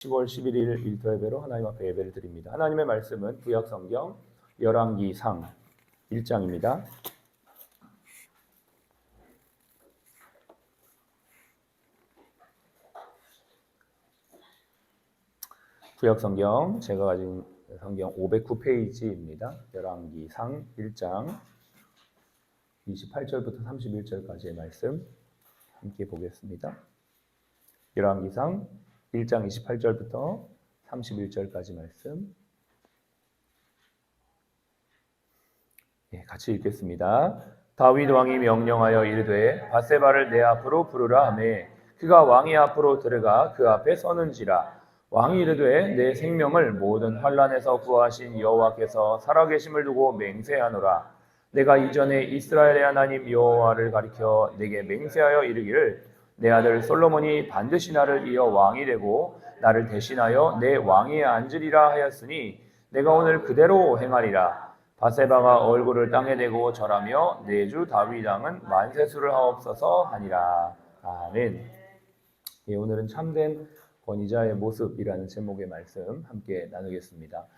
10월 11일 일터 예배로 하나님 앞에 예배를 드립니다. 하나님의 말씀은 구약 성경 열왕기상 1장입니다. 구약 성경 제가 가진 성경 509페이지입니다. 열왕기상 1장 28절부터 31절까지의 말씀 함께 보겠습니다. 열왕기상 1장 28절부터 31절까지 말씀 같이 읽겠습니다. 다윗 왕이 명령하여 이르되 밧세바를 내 앞으로 부르라 하매 그가 왕의 앞으로 들어가 그 앞에 서는지라. 왕이 이르되 내 생명을 모든 환난에서 구하신 여호와께서 살아계심을 두고 맹세하노라. 내가 이전에 이스라엘의 하나님 여호와를 가리켜 내게 맹세하여 이르기를 내 아들 솔로몬이 반드시 나를 이어 왕이 되고 나를 대신하여 내 왕위에 앉으리라 하였으니 내가 오늘 그대로 행하리라. 밧세바가 얼굴을 땅에 대고 절하며 내 주 다윗 왕은 만세수를 하옵소서 하니라. 아멘. 오늘은 참된 권위자의 모습이라는 제목의 말씀 함께 나누겠습니다.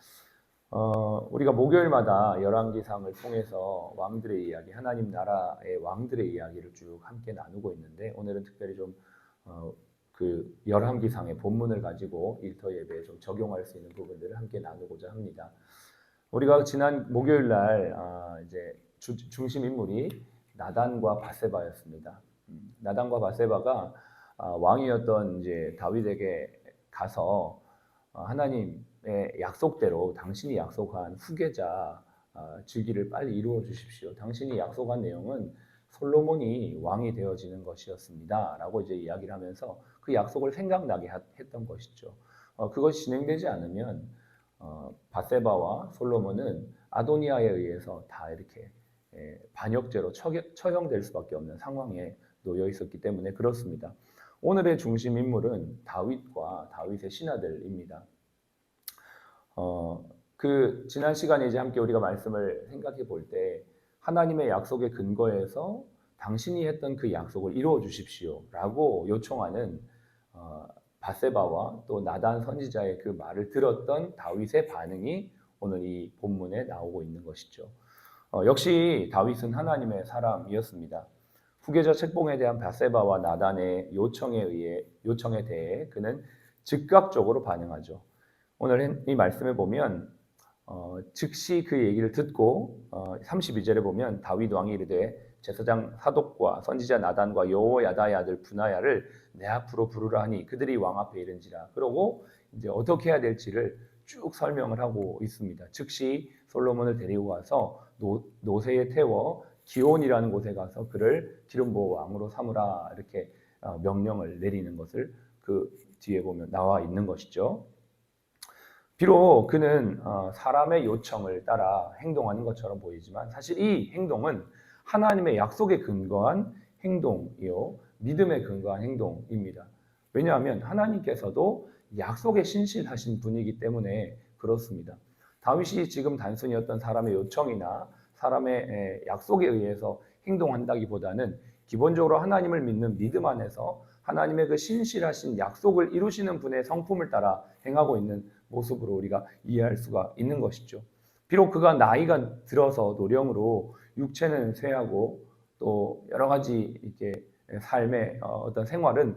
우리가 목요일마다 열왕기상을 통해서 왕들의 이야기, 하나님 나라의 왕들의 이야기를 쭉 함께 나누고 있는데 오늘은 특별히 좀 그 열왕기상의 본문을 가지고 일터 예배에 좀 적용할 수 있는 부분들을 함께 나누고자 합니다. 우리가 지난 목요일 날 이제 중심 인물이 나단과 밧세바였습니다. 나단과 밧세바가 왕이었던 이제 다윗에게 가서 하나님의 약속대로 당신이 약속한 후계자 즉위를 빨리 이루어 주십시오. 당신이 약속한 내용은 솔로몬이 왕이 되어지는 것이었습니다. 라고 이제 이야기를 하면서 그 약속을 생각나게 했던 것이죠. 그것이 진행되지 않으면 밧세바와 솔로몬은 아도니아에 의해서 다 이렇게 반역죄로 처형될 수밖에 없는 상황에 놓여 있었기 때문에 그렇습니다. 오늘의 중심 인물은 다윗과 다윗의 신하들입니다. 그 지난 시간에 이제 함께 우리가 말씀을 생각해 볼 때 하나님의 약속의 근거에서 당신이 했던 그 약속을 이루어 주십시오라고 요청하는 밧세바와 또 나단 선지자의 그 말을 들었던 다윗의 반응이 오늘 이 본문에 나오고 있는 것이죠. 역시 다윗은 하나님의 사람이었습니다. 후계자 책봉에 대한 밧세바와 나단의 요청에 대해 그는 즉각적으로 반응하죠. 오늘 이 말씀에 보면 즉시 그 얘기를 듣고 32절에 보면 다윗 왕이 이르되 제사장 사독과 선지자 나단과 여호야다의 아들 브나야를 내 앞으로 부르라 하니 그들이 왕 앞에 이른지라. 그러고 이제 어떻게 해야 될지를 쭉 설명을 하고 있습니다. 즉시 솔로몬을 데리고 가서 노새에 태워 기온이라는 곳에 가서 그를 기름 부어 왕으로 삼으라 이렇게 명령을 내리는 것을 그 뒤에 보면 나와 있는 것이죠. 비록 그는 사람의 요청을 따라 행동하는 것처럼 보이지만 사실 이 행동은 하나님의 약속에 근거한 행동이요 믿음에 근거한 행동입니다. 왜냐하면 하나님께서도 약속에 신실하신 분이기 때문에 그렇습니다. 다윗이 지금 단순히 어떤 사람의 요청이나 사람의 약속에 의해서 행동한다기보다는 기본적으로 하나님을 믿는 믿음 안에서 하나님의 그 신실하신 약속을 이루시는 분의 성품을 따라 행하고 있는 모습으로 우리가 이해할 수가 있는 것이죠. 비록 그가 나이가 들어서 노령으로 육체는 쇠하고 또 여러 가지 이렇게 삶의 어떤 생활은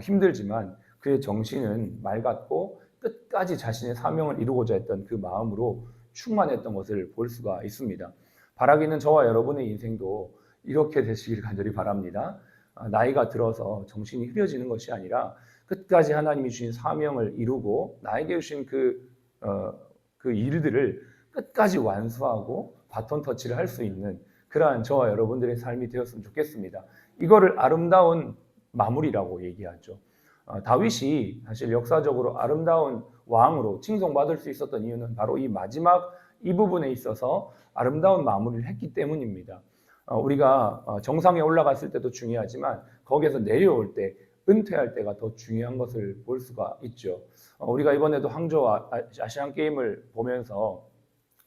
힘들지만 그의 정신은 맑았고 끝까지 자신의 사명을 이루고자 했던 그 마음으로 충만했던 것을 볼 수가 있습니다. 바라기는 저와 여러분의 인생도 이렇게 되시길 간절히 바랍니다. 나이가 들어서 정신이 흐려지는 것이 아니라 끝까지 하나님이 주신 사명을 이루고 나에게 주신 그 일들을 끝까지 완수하고 바톤 터치를 할 수 있는 그러한 저와 여러분들의 삶이 되었으면 좋겠습니다. 이거를 아름다운 마무리라고 얘기하죠. 다윗이 사실 역사적으로 아름다운 왕으로 칭송받을 수 있었던 이유는 바로 이 마지막 이 부분에 있어서 아름다운 마무리를 했기 때문입니다. 우리가 정상에 올라갔을 때도 중요하지만 거기에서 내려올 때 은퇴할 때가 더 중요한 것을 볼 수가 있죠. 우리가 이번에도 항저우 아시안 게임을 보면서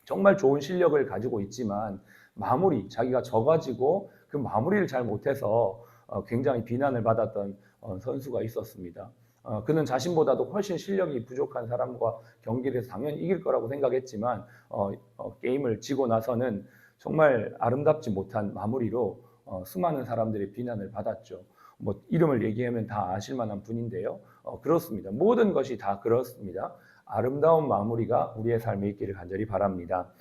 정말 좋은 실력을 가지고 있지만 자기가 져가지고 그 마무리를 잘 못해서 굉장히 비난을 받았던 선수가 있었습니다. 그는 자신보다도 훨씬 실력이 부족한 사람과 경기를 해서 당연히 이길 거라고 생각했지만 게임을 지고 나서는 정말 아름답지 못한 마무리로 수많은 사람들의 비난을 받았죠. 뭐 이름을 얘기하면 다 아실 만한 분인데요. 그렇습니다. 모든 것이 다 그렇습니다. 아름다운 마무리가 우리의 삶에 있기를 간절히 바랍니다.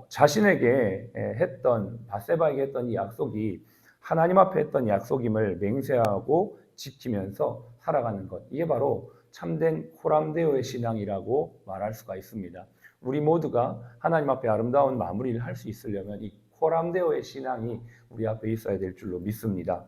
자신에게 했던 밧세바에게 했던 이 약속이 하나님 앞에 했던 약속임을 맹세하고 지키면서 살아가는 것, 이게 바로 참된 코람데오의 신앙이라고 말할 수가 있습니다. 우리 모두가 하나님 앞에 아름다운 마무리를 할 수 있으려면 이 코람데오의 신앙이 우리 앞에 있어야 될 줄로 믿습니다.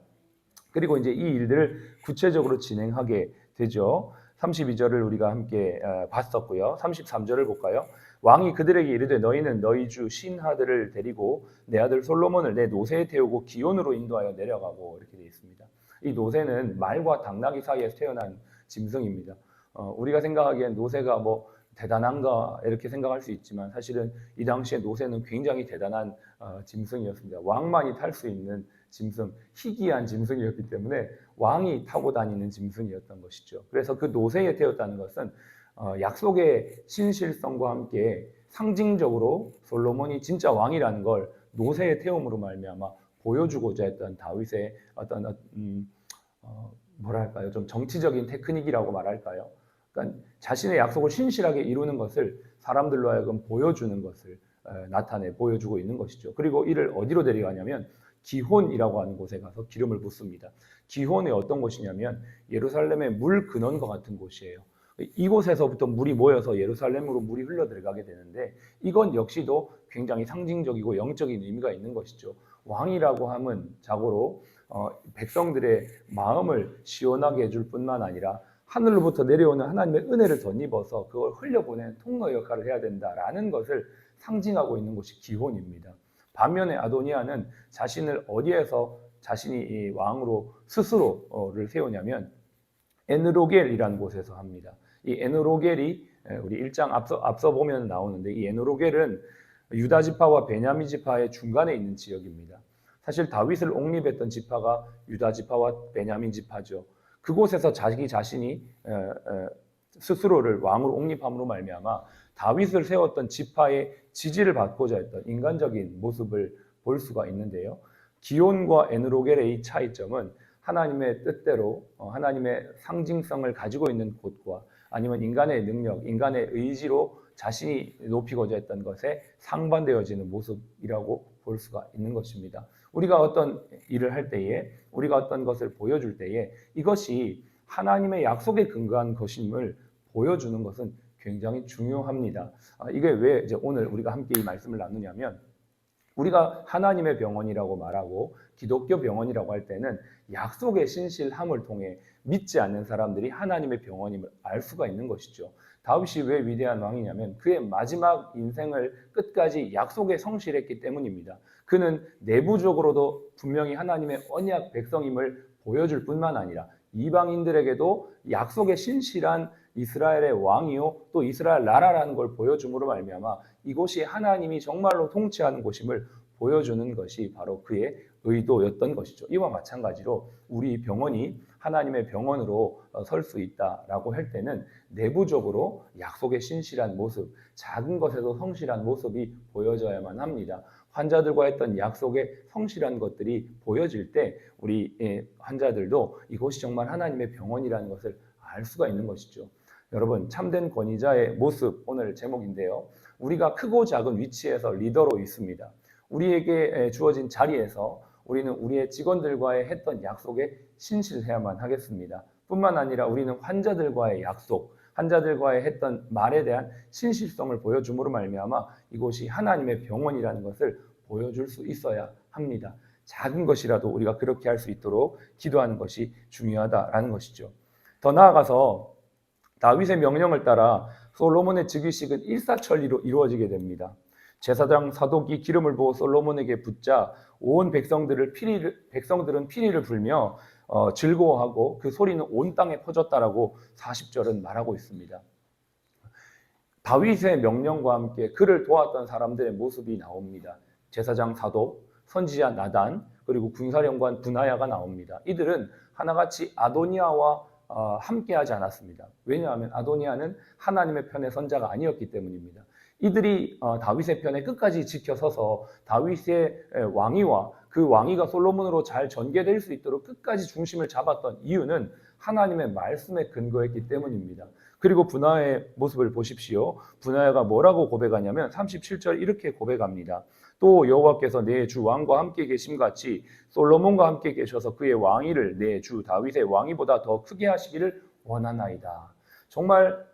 그리고 이제 이 일들을 구체적으로 진행하게 되죠. 32절을 우리가 함께 봤었고요. 33절을 볼까요? 왕이 그들에게 이르되 너희는 너희 주 신하들을 데리고 내 아들 솔로몬을 내 노새에 태우고 기온으로 인도하여 내려가고, 이렇게 되어 있습니다. 이 노새는 말과 당나귀 사이에서 태어난 짐승입니다. 우리가 생각하기엔 노새가 뭐 대단한가 이렇게 생각할 수 있지만 사실은 이 당시에 노새는 굉장히 대단한 짐승이었습니다. 왕만이 탈 수 있는 짐승, 희귀한 짐승이었기 때문에 왕이 타고 다니는 짐승이었던 것이죠. 그래서 그 노새에 태웠다는 것은 약속의 신실성과 함께 상징적으로 솔로몬이 진짜 왕이라는 걸 노새에 태움으로 말미암아 보여주고자 했던 다윗의 어떤 뭐랄까요, 좀 정치적인 테크닉이라고 말할까요? 그러니까 자신의 약속을 신실하게 이루는 것을 사람들로 하여금 보여주는 것을 나타내 보여주고 있는 것이죠. 그리고 이를 어디로 데려가냐면 기혼이라고 하는 곳에 가서 기름을 붓습니다. 기혼이 어떤 곳이냐면 예루살렘의 물 근원과 같은 곳이에요. 이곳에서부터 물이 모여서 예루살렘으로 물이 흘러 들어가게 되는데 이건 역시도 굉장히 상징적이고 영적인 의미가 있는 것이죠. 왕이라고 함은 자고로 백성들의 마음을 시원하게 해줄 뿐만 아니라 하늘로부터 내려오는 하나님의 은혜를 덧입어서 그걸 흘려보내는 통로 역할을 해야 된다라는 것을 상징하고 있는 것이 기혼입니다. 반면에 아도니아는 자신을 어디에서 자신이 이 왕으로 스스로를 세우냐면 에느로겔이라는 곳에서 합니다. 이 에느로겔이 우리 1장 앞서 보면 나오는데 이 에느로겔은 유다 지파와 베냐민 지파의 중간에 있는 지역입니다. 사실 다윗을 옹립했던 지파가 유다 지파와 베냐민 지파죠. 그곳에서 자기 자신이 스스로를 왕으로 옹립함으로 말미암아 다윗을 세웠던 지파의 지지를 받고자 했던 인간적인 모습을 볼 수가 있는데요. 기온과 에느로겔의 이 차이점은 하나님의 뜻대로 하나님의 상징성을 가지고 있는 곳과 아니면 인간의 능력, 인간의 의지로 자신이 높이고자 했던 것에 상반되어지는 모습이라고 볼 수가 있는 것입니다. 우리가 어떤 일을 할 때에, 우리가 어떤 것을 보여줄 때에 이것이 하나님의 약속에 근거한 것임을 보여주는 것은 굉장히 중요합니다. 이게 왜 이제 오늘 우리가 함께 이 말씀을 나누냐면 우리가 하나님의 병원이라고 말하고 기독교 병원이라고 할 때는 약속의 신실함을 통해 믿지 않는 사람들이 하나님의 병원임을 알 수가 있는 것이죠. 다윗이 왜 위대한 왕이냐면 그의 마지막 인생을 끝까지 약속에 성실했기 때문입니다. 그는 내부적으로도 분명히 하나님의 언약 백성임을 보여줄 뿐만 아니라 이방인들에게도 약속의 신실한 이스라엘의 왕이요 또 이스라엘 나라라는 걸 보여줌으로 말미암아 이곳이 하나님이 정말로 통치하는 곳임을 보여주는 것이 바로 그의 의도였던 것이죠. 이와 마찬가지로 우리 병원이 하나님의 병원으로 설 수 있다라고 할 때는 내부적으로 약속의 신실한 모습, 작은 것에도 성실한 모습이 보여져야만 합니다. 환자들과 했던 약속의 성실한 것들이 보여질 때 우리 환자들도 이곳이 정말 하나님의 병원이라는 것을 알 수가 있는 것이죠. 여러분, 참된 권위자의 모습, 오늘 제목인데요. 우리가 크고 작은 위치에서 리더로 있습니다. 우리에게 주어진 자리에서 우리는 우리의 직원들과의 했던 약속에 신실해야만 하겠습니다. 뿐만 아니라 우리는 환자들과의 약속, 환자들과의 했던 말에 대한 신실성을 보여줌으로 말미암아 이곳이 하나님의 병원이라는 것을 보여줄 수 있어야 합니다. 작은 것이라도 우리가 그렇게 할 수 있도록 기도하는 것이 중요하다라는 것이죠. 더 나아가서 다윗의 명령을 따라 솔로몬의 즉위식은 일사천리로 이루어지게 됩니다. 제사장 사독이 기름을 부어 솔로몬에게 붓자 온 백성들은 피리를 불며 즐거워하고 그 소리는 온 땅에 퍼졌다라고 40절은 말하고 있습니다. 다윗의 명령과 함께 그를 도왔던 사람들의 모습이 나옵니다. 제사장 사독, 선지자 나단, 그리고 군사령관 분하야가 나옵니다. 이들은 하나같이 아도니아와 함께하지 않았습니다. 왜냐하면 아도니아는 하나님의 편의 선자가 아니었기 때문입니다. 이들이 다윗의 편에 끝까지 지켜서서 다윗의 왕위와 그 왕위가 솔로몬으로 잘 전개될 수 있도록 끝까지 중심을 잡았던 이유는 하나님의 말씀에 근거했기 때문입니다. 그리고 분하의 모습을 보십시오. 분하야가 뭐라고 고백하냐면 37절 이렇게 고백합니다. 또 여호와께서 내 주 왕과 함께 계심같이 솔로몬과 함께 계셔서 그의 왕위를 내 주 다윗의 왕위보다 더 크게 하시기를 원하나이다. 정말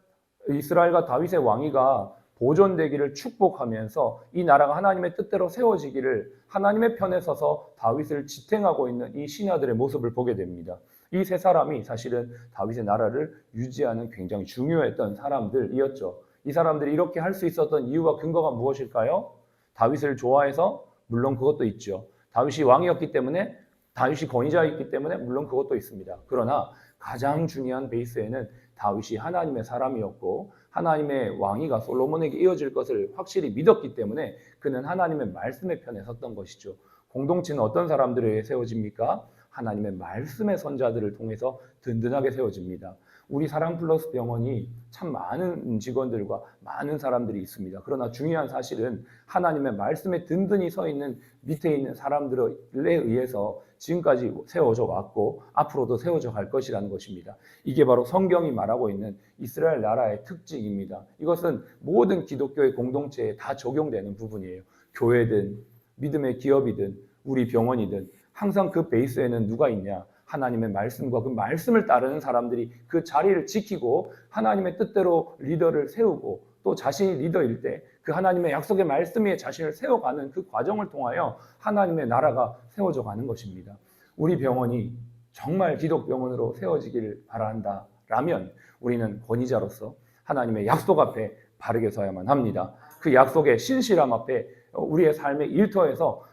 이스라엘과 다윗의 왕위가 보존되기를 축복하면서 이 나라가 하나님의 뜻대로 세워지기를 하나님의 편에 서서 다윗을 지탱하고 있는 이 신하들의 모습을 보게 됩니다. 이 세 사람이 사실은 다윗의 나라를 유지하는 굉장히 중요했던 사람들이었죠. 이 사람들이 이렇게 할 수 있었던 이유와 근거가 무엇일까요? 다윗을 좋아해서? 물론 그것도 있죠. 다윗이 왕이었기 때문에, 다윗이 권위자였기 때문에 물론 그것도 있습니다. 그러나 가장 중요한 베이스에는 다윗이 하나님의 사람이었고 하나님의 왕위가 솔로몬에게 이어질 것을 확실히 믿었기 때문에 그는 하나님의 말씀의 편에 섰던 것이죠. 공동체는 어떤 사람들에게 세워집니까? 하나님의 말씀의 선자들을 통해서 든든하게 세워집니다. 우리 사랑플러스 병원이 참 많은 직원들과 많은 사람들이 있습니다. 그러나 중요한 사실은 하나님의 말씀에 든든히 서 있는 밑에 있는 사람들에 의해서 지금까지 세워져 왔고 앞으로도 세워져 갈 것이라는 것입니다. 이게 바로 성경이 말하고 있는 이스라엘 나라의 특징입니다. 이것은 모든 기독교의 공동체에 다 적용되는 부분이에요. 교회든 믿음의 기업이든 우리 병원이든 항상 그 베이스에는 누가 있냐? 하나님의 말씀과 그 말씀을 따르는 사람들이 그 자리를 지키고 하나님의 뜻대로 리더를 세우고 또 자신이 리더일 때 그 하나님의 약속의 말씀 위에 자신을 세워가는 그 과정을 통하여 하나님의 나라가 세워져 가는 것입니다. 우리 병원이 정말 기독병원으로 세워지기를 바란다라면 우리는 권위자로서 하나님의 약속 앞에 바르게 서야만 합니다. 그 약속의 신실함 앞에 우리의 삶의 일터에서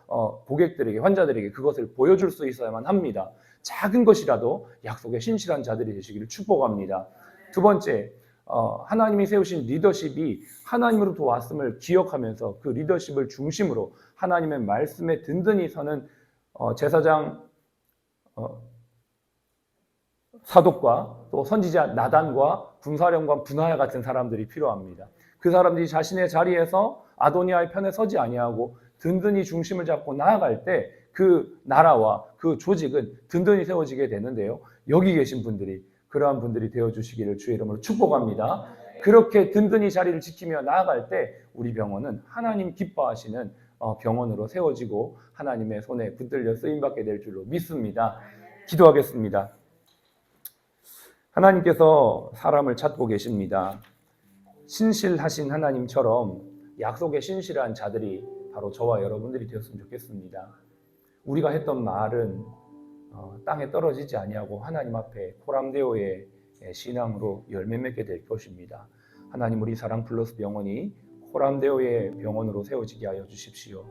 고객들에게, 환자들에게 그것을 보여줄 수 있어야만 합니다. 작은 것이라도 약속에 신실한 자들이 되시기를 축복합니다. 두 번째, 하나님이 세우신 리더십이 하나님으로부터 왔음을 기억하면서 그 리더십을 중심으로 하나님의 말씀에 든든히 서는 제사장 사독과 또 선지자 나단과 군사령관 분하야 같은 사람들이 필요합니다. 그 사람들이 자신의 자리에서 아도니아의 편에 서지 아니하고 든든히 중심을 잡고 나아갈 때 그 나라와 그 조직은 든든히 세워지게 되는데요. 여기 계신 분들이 그러한 분들이 되어주시기를 주의 이름으로 축복합니다. 그렇게 든든히 자리를 지키며 나아갈 때 우리 병원은 하나님 기뻐하시는 병원으로 세워지고 하나님의 손에 붙들려 쓰임받게 될 줄로 믿습니다. 기도하겠습니다. 하나님께서 사람을 찾고 계십니다. 신실하신 하나님처럼 약속에 신실한 자들이 바로 저와 여러분들이 되었으면 좋겠습니다. 우리가 했던 말은 땅에 떨어지지 아니하고 하나님 앞에 코람데오의 신앙으로 열매 맺게 될 것입니다. 하나님, 우리 사랑 플러스 병원이 코람데오의 병원으로 세워지게 하여 주십시오.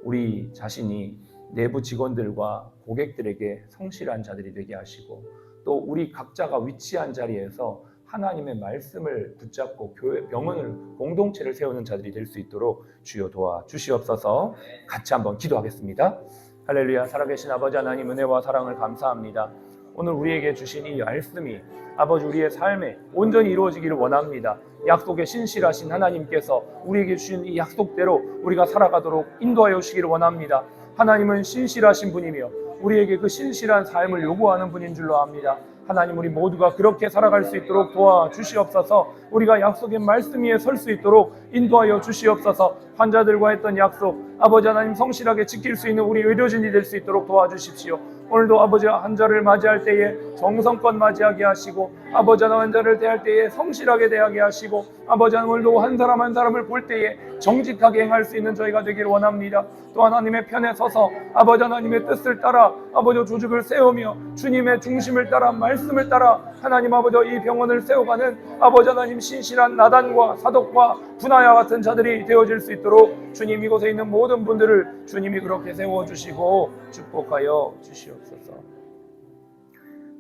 우리 자신이 내부 직원들과 고객들에게 성실한 자들이 되게 하시고 또 우리 각자가 위치한 자리에서 하나님의 말씀을 붙잡고 교회, 병원을, 공동체를 세우는 자들이 될 수 있도록 주여 도와주시옵소서. 같이 한번 기도하겠습니다. 할렐루야. 살아계신 아버지 하나님, 은혜와 사랑을 감사합니다. 오늘 우리에게 주신 이 말씀이 아버지 우리의 삶에 온전히 이루어지기를 원합니다. 약속에 신실하신 하나님께서 우리에게 주신 이 약속대로 우리가 살아가도록 인도하여 주시기를 원합니다. 하나님은 신실하신 분이며 우리에게 그 신실한 삶을 요구하는 분인 줄로 압니다. 하나님, 우리 모두가 그렇게 살아갈 수 있도록 도와주시옵소서. 우리가 약속의 말씀 위에 설 수 있도록 인도하여 주시옵소서. 환자들과 했던 약속 아버지 하나님 성실하게 지킬 수 있는 우리 의료진이 될 수 있도록 도와주십시오. 오늘도 아버지 환자를 맞이할 때에 정성껏 맞이하게 하시고 아버지 하나님 환자를 대할 때에 성실하게 대하게 하시고 아버지 하나님 오늘도 한 사람 한 사람을 볼 때에 정직하게 행할 수 있는 저희가 되기를 원합니다. 또 하나님의 편에 서서 아버지 하나님의 뜻을 따라 아버지 조직을 세우며 주님의 중심을 따라 말씀을 따라 하나님 아버지 이 병원을 세워가는 아버지 하나님 신실한 나단과 사독과 분하야 같은 자들이 되어질 수 있도록 주님 이곳에 있는 모든 분들을 주님이 그렇게 세워주시고 축복하여 주시옵소서.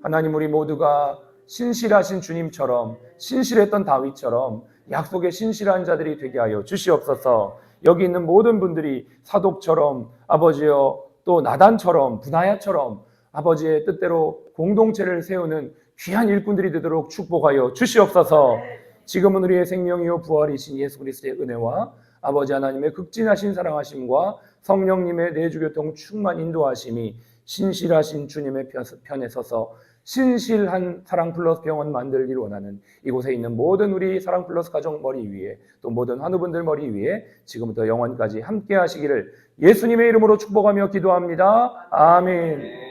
하나님, 우리 모두가 신실하신 주님처럼 신실했던 다윗처럼 약속의 신실한 자들이 되게 하여 주시옵소서. 여기 있는 모든 분들이 사독처럼 아버지여 또 나단처럼 분하야처럼 아버지의 뜻대로 공동체를 세우는 귀한 일꾼들이 되도록 축복하여 주시옵소서. 지금은 우리의 생명이요 부활이신 예수 그리스도의 은혜와 아버지 하나님의 극진하신 사랑하심과 성령님의 내주교통 충만 인도하심이 신실하신 주님의 편에 서서 신실한 사랑플러스 병원 만들기를 원하는 이곳에 있는 모든 우리 사랑플러스 가족 머리 위에 또 모든 환우분들 머리 위에 지금부터 영원까지 함께 하시기를 예수님의 이름으로 축복하며 기도합니다. 아멘.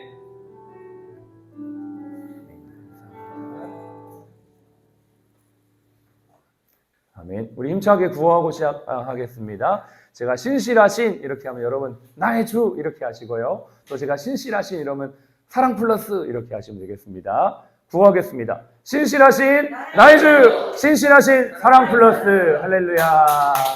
아멘. 우리 힘차게 구호하고 시작하겠습니다. 제가 신실하신 이렇게 하면 여러분 나의 주 이렇게 하시고요. 또 제가 신실하신 이러면 사랑 플러스 이렇게 하시면 되겠습니다. 구호하겠습니다. 신실하신 나의 주, 신실하신 사랑 플러스. 할렐루야.